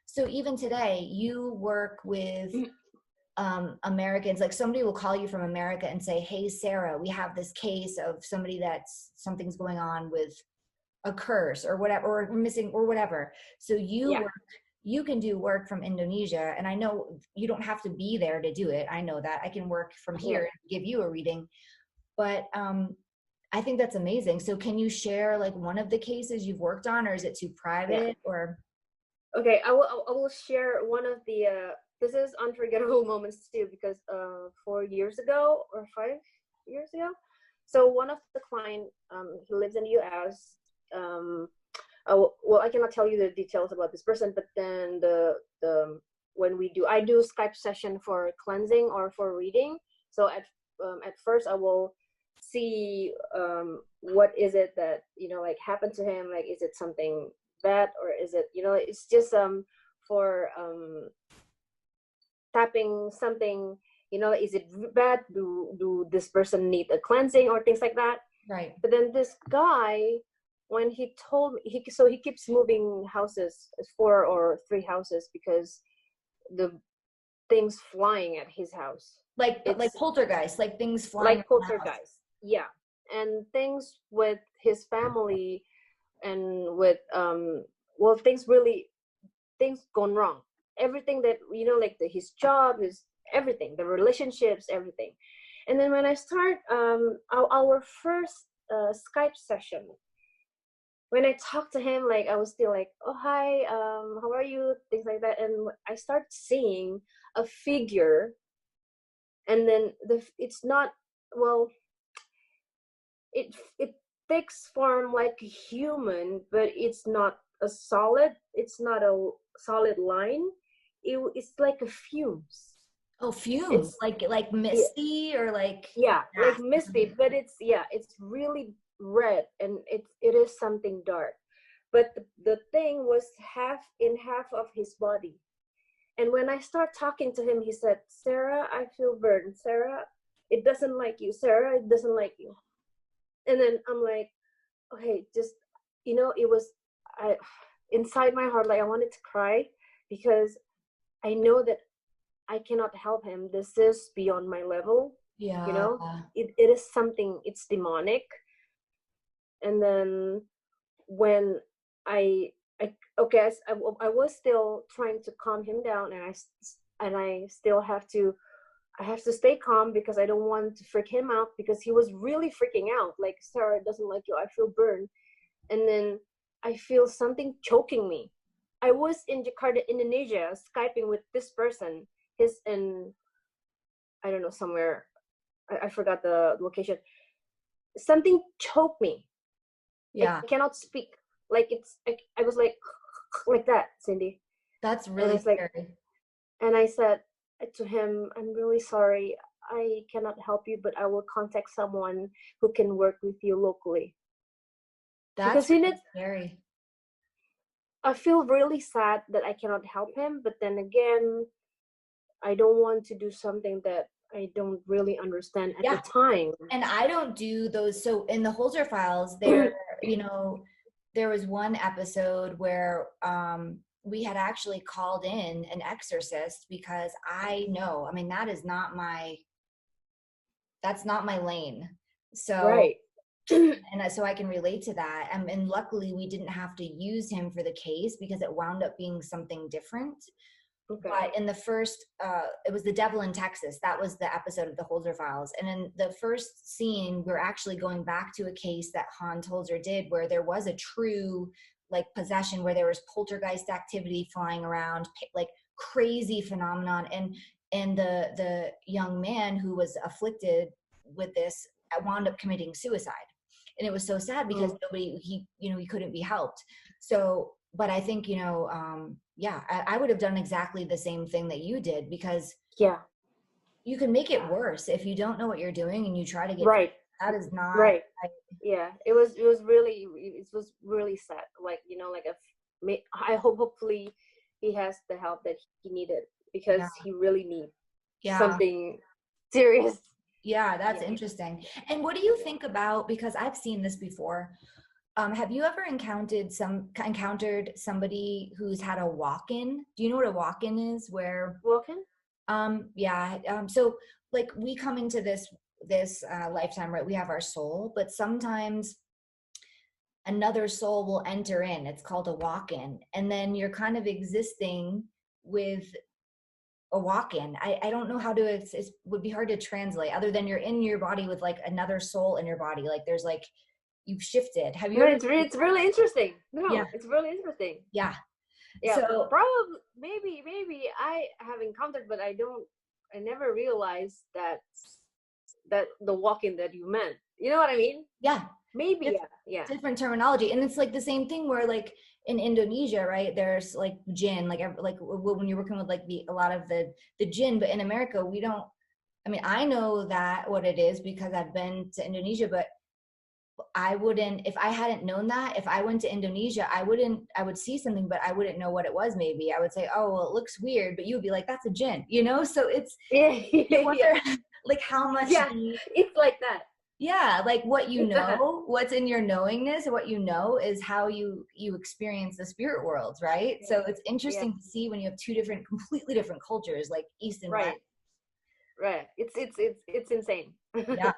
so even today you work with Americans, like somebody will call you from America and say, hey, Sarah, we have this case of somebody that's something's going on with a curse or whatever, or missing or whatever. So you can do work from Indonesia. And I know you don't have to be there to do it. I know that I can work from here and give you a reading, but I think that's amazing. So can you share like one of the cases you've worked on, or is it too private or? Okay, I will share one of the this is unforgettable moments too, because 4 years ago or 5 years ago, so one of the client, he lives in the US. Well, I cannot tell you the details about this person, but then the when I do Skype session for cleansing or for reading. So at first I will see what is it that like happened to him, like is it something bad, or is it it's just for tapping something, is it bad, do this person need a cleansing or things like that, right? But then this guy, when he told me, he keeps moving houses, 4 or 3 houses, because the things flying at his house, like poltergeist, like things flying, like poltergeist, yeah, and things with his family, and with well, things gone wrong, everything that like his job, his everything, the relationships, everything. And then when I start our first Skype session, when I talked to him, like I was still like, oh hi, how are you, things like that, and I start seeing a figure, and then it's not, well, it takes form like a human, but it's not a solid line. It's like a fumes. Oh, fumes. It's like misty, or like like misty, but it's really red, and it is something dark, but the thing was half of his body. And when I start talking to him, he said, Sarah, I feel burned. Sarah, it doesn't like you. Sarah, it doesn't like you. And then I'm like, okay, just it was, I inside my heart, like I wanted to cry, because I know that I cannot help him. This is beyond my level. Yeah. It is something, it's demonic. And then when I was still trying to calm him down, and I still have to stay calm, because I don't want to freak him out, because he was really freaking out, like, Sarah doesn't like you, I feel burned. And then I feel something choking me. I was in Jakarta, Indonesia, Skyping with this person. He's in, I don't know, somewhere, I forgot the location. Something choked me. Yeah. I cannot speak. Like I was like that, Cindy. That's really scary. And I said to him, I'm really sorry. I cannot help you, but I will contact someone who can work with you locally. That's really scary. I feel really sad that I cannot help him, but then again, I don't want to do something that I don't really understand at the time. And I don't do those. So in the Holzer files, there, there was one episode where we had actually called in an exorcist, because that's not my lane. So, right. And so I can relate to that. And luckily we didn't have to use him for the case, because it wound up being something different. Okay. But in the first, it was The Devil in Texas. That was the episode of the Holzer Files. And in the first scene, we're actually going back to a case that Hans Holzer did, where there was a true like possession, where there was poltergeist activity flying around, like crazy phenomenon. And the young man who was afflicted with this wound up committing suicide. And it was so sad, because he couldn't be helped. So, but I think, I would have done exactly the same thing that you did, because you can make it worse if you don't know what you're doing and you try to get right. That is not right. It was really sad. Like, I hopefully he has the help that he needed, because he really needs something serious. Yeah, that's interesting. And what do you think about, because I've seen this before, Have you ever encountered somebody who's had a walk-in? Do you know what a walk-in is? Where Walking? yeah, so like we come into this lifetime, right? We have our soul, but sometimes another soul will enter in. It's called a walk-in, and then you're kind of existing with a walk-in. I don't know how to, it would be hard to translate other than you're in your body with like another soul in your body. Like there's like, you've shifted. Have you No, ever? it's really interesting. Yeah. No, it's really interesting. Yeah. Yeah, So probably maybe I have encountered, but I never realized that the walking that you meant. You know what I mean? yeah, Maybe, it's yeah. different terminology, and it's like the same thing where like in Indonesia, right? There's like jinn, like when you're working with like a lot of the jinn, but in America we don't. I mean, I know that what it is because I've been to Indonesia, but I wouldn't, if I hadn't known that, if I went to Indonesia, I would see something, but I wouldn't know what it was. Maybe I would say, oh, well, it looks weird, but you would be like, that's a jinn, you know? So it's, Yeah, you yeah, wonder like how much, yeah. It's like that. yeah, like what you know, what's in your knowingness and what you know is how you experience the spirit worlds, right? Yeah, So it's yeah. interesting to see when you have two different, completely different cultures, like East and West. Right, right. It's insane. Yeah.